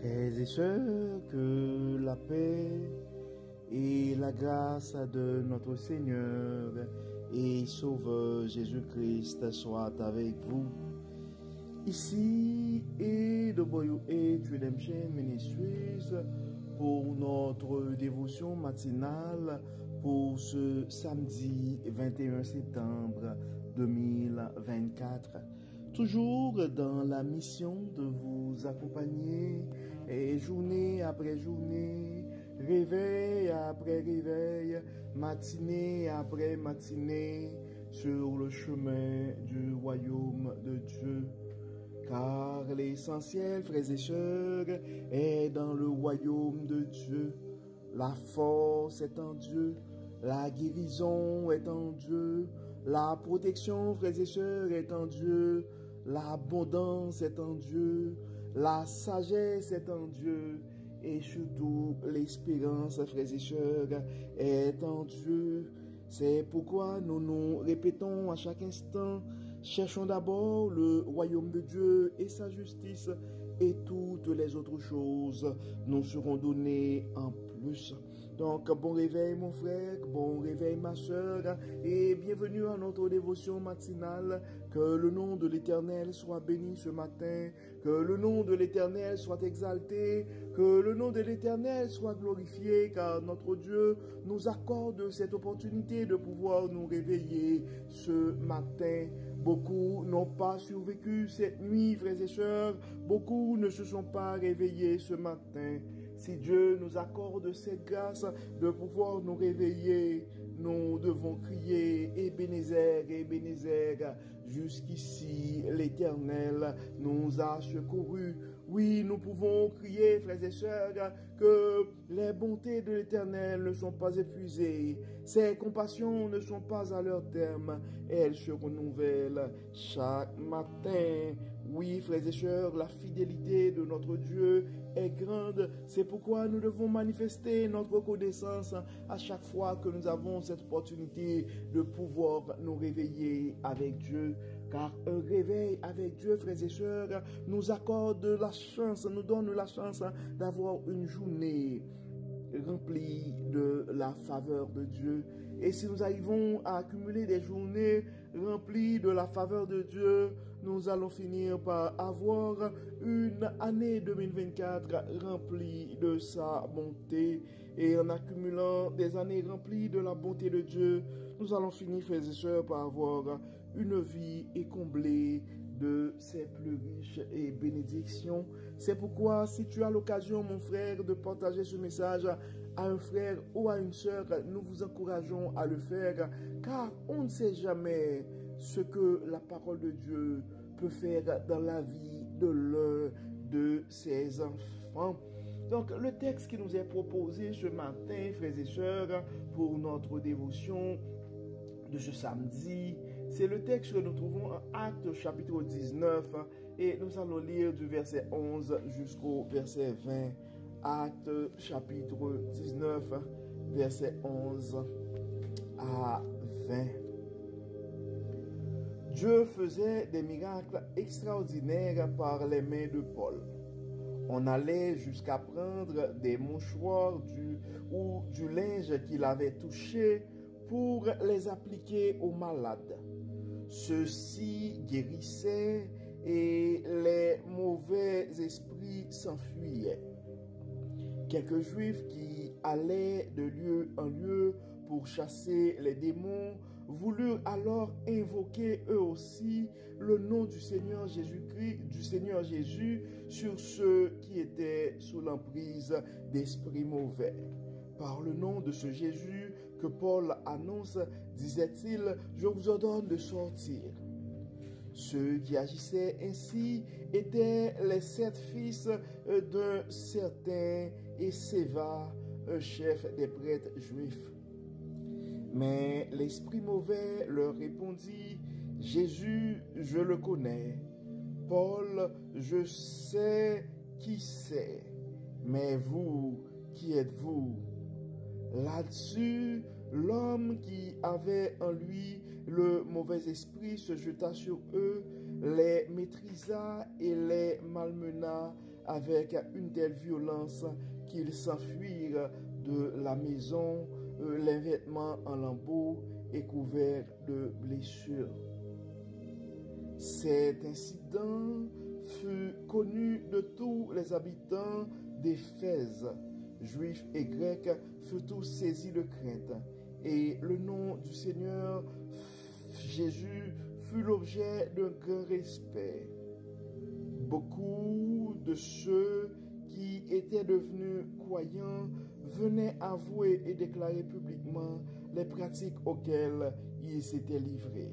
Frères et sœurs, que la paix et la grâce de notre Seigneur et Sauveur Jésus-Christ soient avec vous. Ici et de Boyou et Redemption Ministries pour notre dévotion matinale pour ce samedi 21 septembre 2024. Toujours dans la mission de vous accompagner et journée après journée, réveil après réveil, matinée après matinée, sur le chemin du royaume de Dieu. Car l'essentiel, frères et sœurs, est dans le royaume de Dieu. La force est en Dieu, la guérison est en Dieu, la protection, frères et sœurs, est en Dieu, l'abondance est en Dieu, la sagesse est en Dieu, et surtout l'espérance, frères et sœurs, est en Dieu. C'est pourquoi nous nous répétons à chaque instant, cherchons d'abord le royaume de Dieu et sa justice, et toutes les autres choses nous seront données en plus. Donc, bon réveil mon frère, bon réveil ma soeur, et bienvenue à notre dévotion matinale. Que le nom de l'Éternel soit béni ce matin, que le nom de l'Éternel soit exalté, que le nom de l'Éternel soit glorifié, car notre Dieu nous accorde cette opportunité de pouvoir nous réveiller ce matin. Beaucoup n'ont pas survécu cette nuit, frères et sœurs. Beaucoup ne se sont pas réveillés ce matin. Si Dieu nous accorde cette grâce de pouvoir nous réveiller, nous devons crier Ebenezer, Ebenezer. Jusqu'ici, l'Éternel nous a secourus. Oui, nous pouvons crier, frères et sœurs, que les bontés de l'Éternel ne sont pas épuisées. Ses compassions ne sont pas à leur terme. Elles se renouvellent chaque matin. Oui, frères et sœurs, la fidélité de notre Dieu est grande. C'est pourquoi nous devons manifester notre reconnaissance à chaque fois que nous avons cette opportunité de pouvoir nous réveiller avec Dieu. Car un réveil avec Dieu, frères et sœurs, nous accorde la chance, nous donne la chance d'avoir une journée remplie de la faveur de Dieu. Et si nous arrivons à accumuler des journées remplies de la faveur de Dieu, nous allons finir par avoir une année 2024 remplie de sa bonté. Et en accumulant des années remplies de la bonté de Dieu, nous allons finir, frères et sœurs, par avoir une vie comblée de ses plus riches et bénédictions. C'est pourquoi, si tu as l'occasion, mon frère, de partager ce message à un frère ou à une sœur, nous vous encourageons à le faire, car on ne sait jamais ce que la parole de Dieu peut faire dans la vie de l'un de ses enfants. Donc, le texte qui nous est proposé ce matin, frères et sœurs, pour notre dévotion de ce samedi, c'est le texte que nous trouvons en Actes chapitre 19 et nous allons lire du verset 11 jusqu'au verset 20. Actes chapitre 19, verset 11 à 20. Dieu faisait des miracles extraordinaires par les mains de Paul. On allait jusqu'à prendre des mouchoirs ou du linge qu'il avait touché pour les appliquer aux malades. Ceux-ci guérissaient et les mauvais esprits s'enfuyaient. Quelques Juifs qui allaient de lieu en lieu pour chasser les démons voulurent alors invoquer eux aussi le nom du Seigneur Jésus-Christ, du Seigneur Jésus sur ceux qui étaient sous l'emprise d'esprits mauvais. Par le nom de ce Jésus que Paul annonce, disait-il, je vous ordonne de sortir. Ceux qui agissaient ainsi étaient les 7 fils d'un certain Sceva, un chef des prêtres juifs. Mais l'esprit mauvais leur répondit, Jésus, je le connais. Paul, je sais qui c'est. Mais vous, qui êtes-vous? Là-dessus, l'homme qui avait en lui le mauvais esprit se jeta sur eux, les maîtrisa et les malmena avec une telle violence qu'ils s'enfuirent de la maison, les vêtements en lambeaux et couverts de blessures. Cet incident fut connu de tous les habitants d'Éphèse. Juifs et Grecs furent tous saisis de crainte, et le nom du Seigneur Jésus fut l'objet d'un grand respect. Beaucoup de ceux qui étaient devenus croyants venaient avouer et déclarer publiquement les pratiques auxquelles ils s'étaient livrés.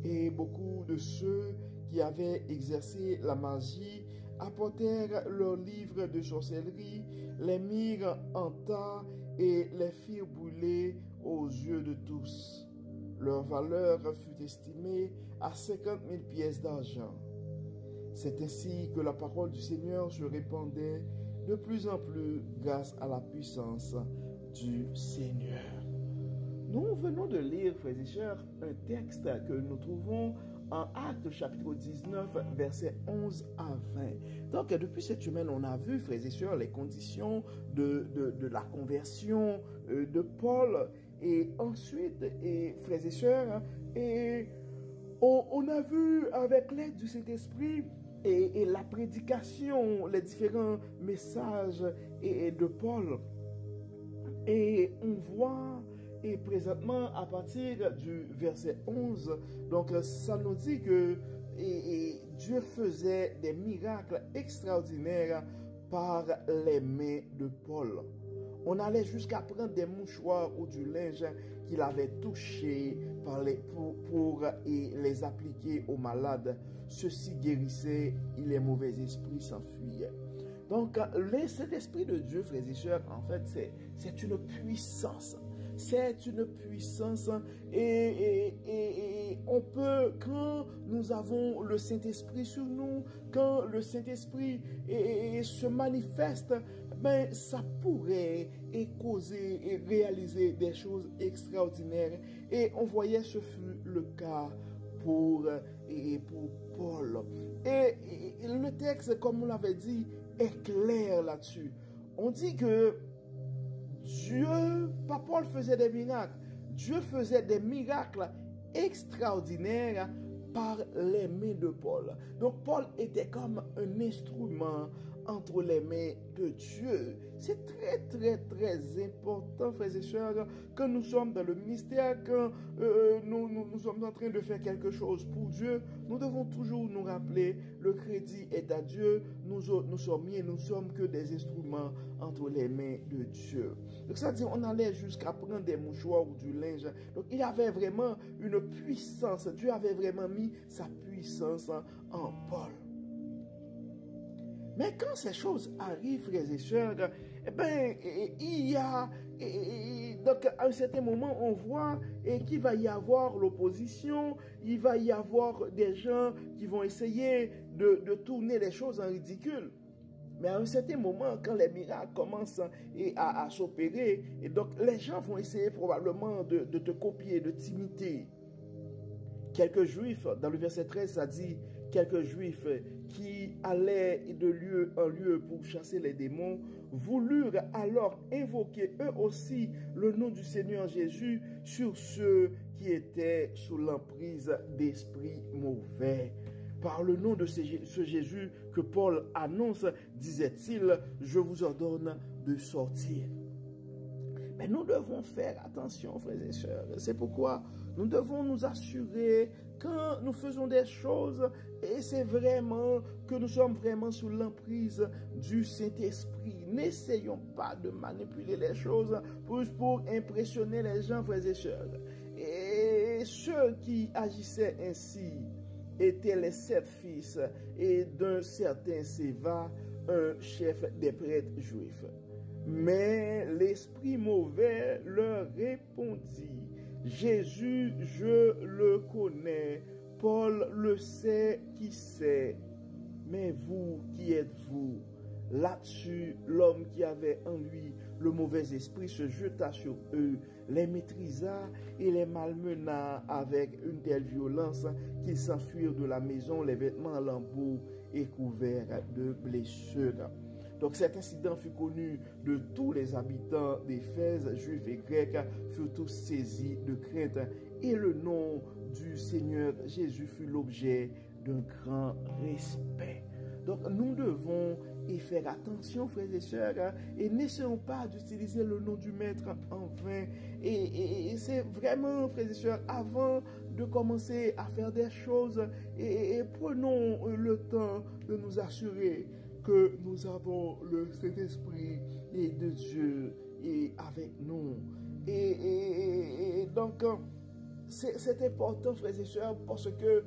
Et beaucoup de ceux qui avaient exercé la magie apportèrent leurs livres de sorcellerie, les mirent en tas et les firent brûler aux yeux de tous. Leur valeur fut estimée à 50 000 pièces d'argent. C'est ainsi que la parole du Seigneur se répandait de plus en plus grâce à la puissance du Seigneur. Nous venons de lire, frères et sœurs, un texte que nous trouvons en Actes chapitre 19, versets 11 à 20. Donc, depuis cette semaine, on a vu, frères et sœurs, les conditions de la conversion de Paul. Et ensuite, frères et sœurs, on a vu avec l'aide du Saint-Esprit et la prédication, les différents messages de Paul. Et on voit, et présentement, à partir du verset 11, donc ça nous dit que Dieu faisait des miracles extraordinaires par les mains de Paul. On allait jusqu'à prendre des mouchoirs ou du linge qu'il avait touché pour les appliquer aux malades. Ceci guérissait et les mauvais esprits s'enfuyaient. Donc, cet esprit de Dieu, frères et sœurs, en fait, c'est une puissance. C'est une puissance et on peut, quand nous avons le Saint-Esprit sur nous, quand le Saint-Esprit se manifeste, ben, ça pourrait causer et réaliser des choses extraordinaires. Et on voyait ce fut le cas pour Paul. Et le texte, comme on l'avait dit, est clair là-dessus. On dit que Dieu, pas Paul faisait des miracles, Dieu faisait des miracles extraordinaires par les mains de Paul. Donc Paul était comme un instrument entre les mains de Dieu. C'est très, très, très important, frères et sœurs, quand nous sommes dans le ministère, quand nous sommes en train de faire quelque chose pour Dieu, nous devons toujours nous rappeler, le crédit est à Dieu, nous sommes rien, nous sommes que des instruments entre les mains de Dieu. Donc ça dit, on allait jusqu'à prendre des mouchoirs ou du linge. Donc il y avait vraiment une puissance, Dieu avait vraiment mis sa puissance en Paul. Mais quand ces choses arrivent, frères et sœurs, il y a, donc à un certain moment, on voit qu'il va y avoir l'opposition, il va y avoir des gens qui vont essayer de tourner les choses en ridicule. Mais à un certain moment, quand les miracles commencent à s'opérer, et donc les gens vont essayer probablement de te copier, de t'imiter. Quelques juifs, dans le verset 13, ça dit, quelques juifs qui allaient de lieu en lieu pour chasser les démons, voulurent alors invoquer eux aussi le nom du Seigneur Jésus sur ceux qui étaient sous l'emprise d'esprits mauvais. Par le nom de ce Jésus que Paul annonce, disait-il, je vous ordonne de sortir. Mais nous devons faire attention, frères et sœurs. C'est pourquoi nous devons nous assurer quand nous faisons des choses, et c'est vraiment que nous sommes vraiment sous l'emprise du Saint-Esprit. N'essayons pas de manipuler les choses pour impressionner les gens, frères et sœurs. Et ceux qui agissaient ainsi étaient les 7 fils et d'un certain Séva, un chef des prêtres juifs. Mais l'esprit mauvais leur répondit, Jésus, je le connais, Paul le sait qui c'est, mais vous, qui êtes-vous? Là-dessus, l'homme qui avait en lui le mauvais esprit se jeta sur eux, les maîtrisa et les malmena avec une telle violence qu'ils s'enfuirent de la maison, les vêtements en lambeaux et couvert de blessures. Donc cet incident fut connu de tous les habitants d'Éphèse, juifs et grecs, furent tous saisis de crainte. Et le nom du Seigneur Jésus fut l'objet d'un grand respect. Donc nous devons y faire attention, frères et sœurs, et n'essayons pas d'utiliser le nom du Maître en vain. Et c'est vraiment, frères et sœurs, avant de commencer à faire des choses, et prenons le temps de nous assurer que nous avons le Saint-Esprit et de Dieu et avec nous. Et donc, c'est important, frères et sœurs, parce que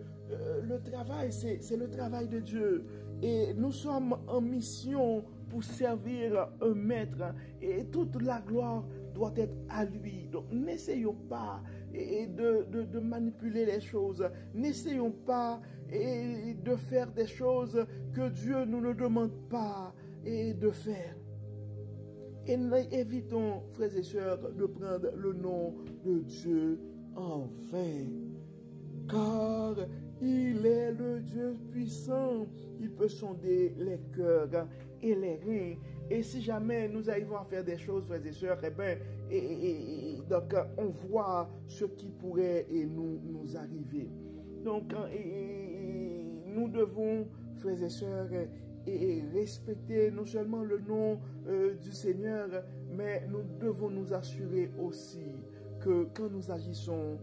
le travail, c'est le travail de Dieu. Et nous sommes en mission pour servir un maître. Et toute la gloire doit être à lui. Donc, n'essayons pas de manipuler les choses. N'essayons pas de faire des choses que Dieu nous ne demande pas de faire. Et évitons, frères et sœurs, de prendre le nom de Dieu en vain. Car il est le Dieu puissant. Il peut sonder les cœurs et les reins. Et si jamais nous arrivons à faire des choses, frères et sœurs, eh bien, donc on voit ce qui pourrait nous arriver. Donc, nous devons, frères et sœurs, respecter non seulement le nom du Seigneur, mais nous devons nous assurer aussi que quand nous agissons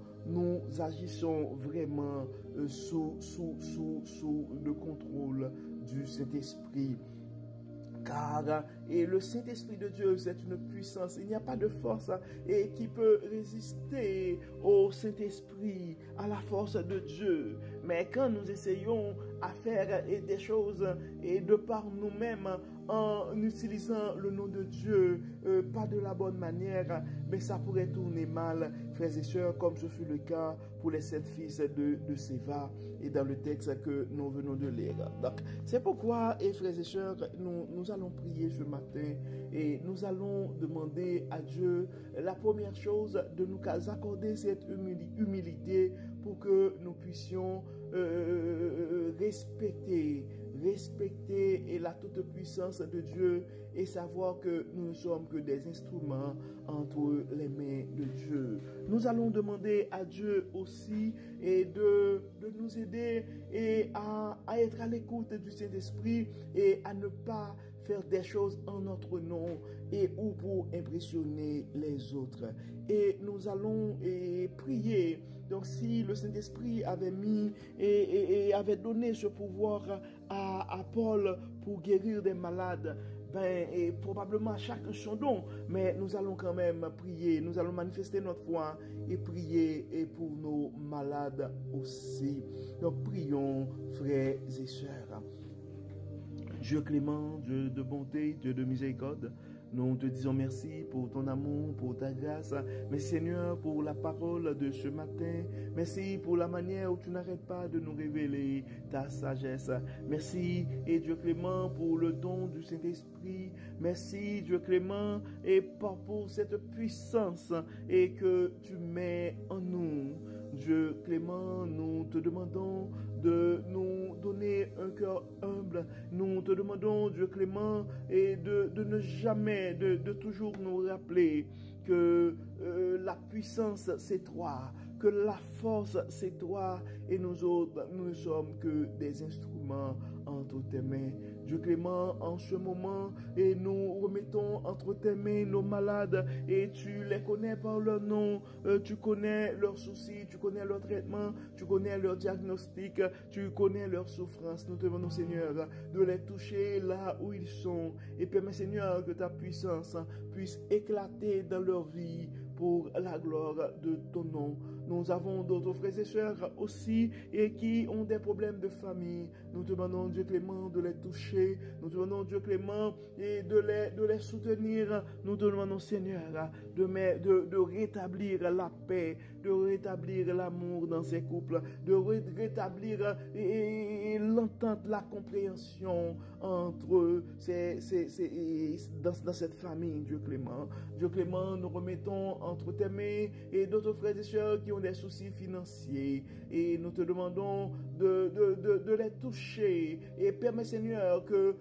vraiment sous le contrôle du Saint-Esprit. Car le Saint-Esprit de Dieu, c'est une puissance. Il n'y a pas de force qui peut résister au Saint-Esprit, à la force de Dieu. Mais quand nous essayons à faire des choses et de par nous-mêmes, en utilisant le nom de Dieu, pas de la bonne manière, mais ça pourrait tourner mal, frères et sœurs, comme ce fut le cas pour les 7 fils de Séva et dans le texte que nous venons de lire. Donc, c'est pourquoi, frères et sœurs, nous allons prier ce matin et nous allons demander à Dieu la première chose de nous accorder cette humilité pour que nous puissions respecter la toute-puissance de Dieu et savoir que nous ne sommes que des instruments entre les mains de Dieu. Nous allons demander à Dieu aussi de nous aider à être à l'écoute du Saint-Esprit et à ne pas faire des choses en notre nom ou pour impressionner les autres. Et nous allons prier. Donc si le Saint-Esprit avait mis et avait donné ce pouvoir à Paul pour guérir des malades, et probablement chacun son don, mais nous allons quand même prier, nous allons manifester notre foi et prier pour nos malades aussi. Donc prions, frères et sœurs. Dieu clément, Dieu de bonté, Dieu de miséricorde, nous te disons merci pour ton amour, pour ta grâce. Merci Seigneur pour la parole de ce matin. Merci pour la manière où tu n'arrêtes pas de nous révéler ta sagesse. Merci et Dieu clément pour le don du Saint-Esprit. Merci Dieu clément et pour cette puissance et que tu mets en nous. Dieu clément, nous te demandons de nous donner un cœur humble. Nous te demandons, Dieu clément, et de ne jamais, de toujours nous rappeler que la puissance c'est toi, que la force c'est toi, et nous autres, nous ne sommes que des instruments entre tes mains. Dieu clément, en ce moment, et nous remettons entre tes mains nos malades, et tu les connais par leur nom, tu connais leurs soucis, tu connais leur traitement, tu connais leur diagnostic, tu connais leurs souffrances. Nous te demandons, Seigneur, de les toucher là où ils sont, et permets, Seigneur, que ta puissance puisse éclater dans leur vie pour la gloire de ton nom. Nous avons d'autres frères et sœurs aussi et qui ont des problèmes de famille. Nous te demandons, Dieu clément, de les toucher. Nous te demandons, Dieu clément, et de les soutenir. Nous te demandons, Seigneur, de rétablir la paix, de rétablir l'amour dans ces couples, de rétablir l'entente, la compréhension entre eux, dans cette famille, Dieu clément. Dieu clément, nous remettons entre tes mains et d'autres frères et sœurs qui ont des soucis financiers, et nous te demandons de les toucher toucher et permets, Seigneur, que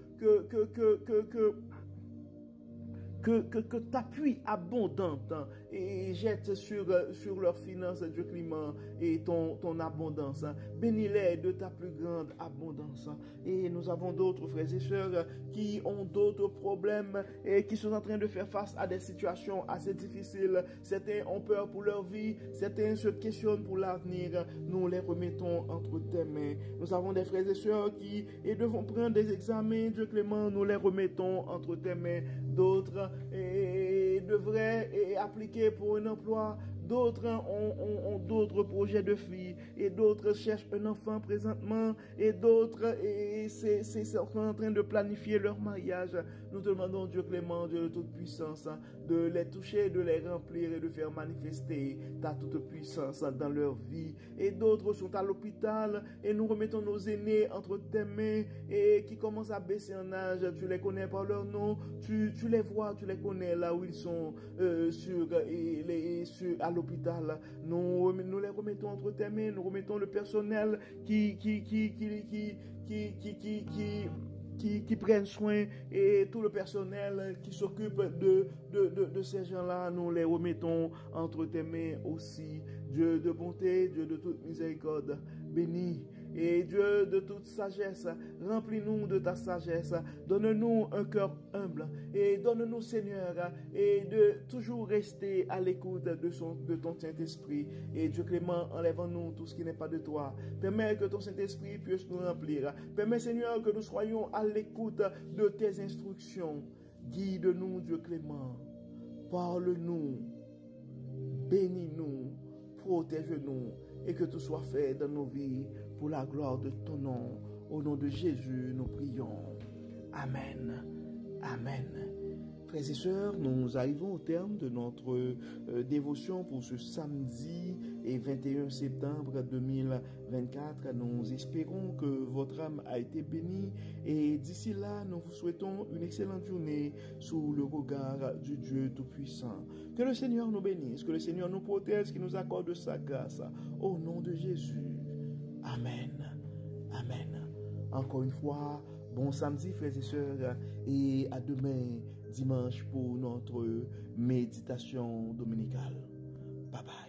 ta pluie abondante et jette sur leurs finances, Dieu Clément, et ton abondance. Bénis-les de ta plus grande abondance. Et nous avons d'autres frères et sœurs qui ont d'autres problèmes et qui sont en train de faire face à des situations assez difficiles. Certains ont peur pour leur vie, certains se questionnent pour l'avenir. Nous les remettons entre tes mains. Nous avons des frères et sœurs qui devront prendre des examens, Dieu Clément, nous les remettons entre tes mains. D'autres devraient appliquer pour un emploi. D'autres ont d'autres projets de filles et d'autres cherchent un enfant présentement et d'autres sont en train de planifier leur mariage. Nous te demandons, Dieu Clément, Dieu de toute puissance, de les toucher, de les remplir et de faire manifester ta toute puissance dans leur vie. Et d'autres sont à l'hôpital et nous remettons nos aînés entre tes mains et qui commencent à baisser en âge. Tu les connais par leur nom, tu les vois, tu les connais là où ils sont à l'hôpital. Nous les remettons entre tes mains, nous remettons le personnel qui prennent soin et tout le personnel qui s'occupe de ces gens-là, nous les remettons entre tes mains aussi. Dieu de bonté, Dieu de toute miséricorde, bénis. Et Dieu de toute sagesse, remplis-nous de ta sagesse, donne-nous un cœur humble et donne-nous, Seigneur, et de toujours rester à l'écoute de ton Saint-Esprit. Et Dieu Clément, enlève-nous tout ce qui n'est pas de toi. Permets que ton Saint-Esprit puisse nous remplir. Permets, Seigneur, que nous soyons à l'écoute de tes instructions. Guide-nous, Dieu Clément. Parle-nous. Bénis-nous. Protège-nous. Et que tout soit fait dans nos vies pour la gloire de ton nom. Au nom de Jésus, nous prions. Amen. Amen. Frères et sœurs, nous arrivons au terme de notre dévotion pour ce samedi et 21 septembre 2024. Nous espérons que votre âme a été bénie et d'ici là, nous vous souhaitons une excellente journée sous le regard du Dieu Tout-Puissant. Que le Seigneur nous bénisse, que le Seigneur nous protège, qu'il nous accorde sa grâce. Au nom de Jésus. Amen. Amen. Encore une fois, bon samedi, frères et sœurs, et à demain, dimanche, pour notre méditation dominicale. Bye bye.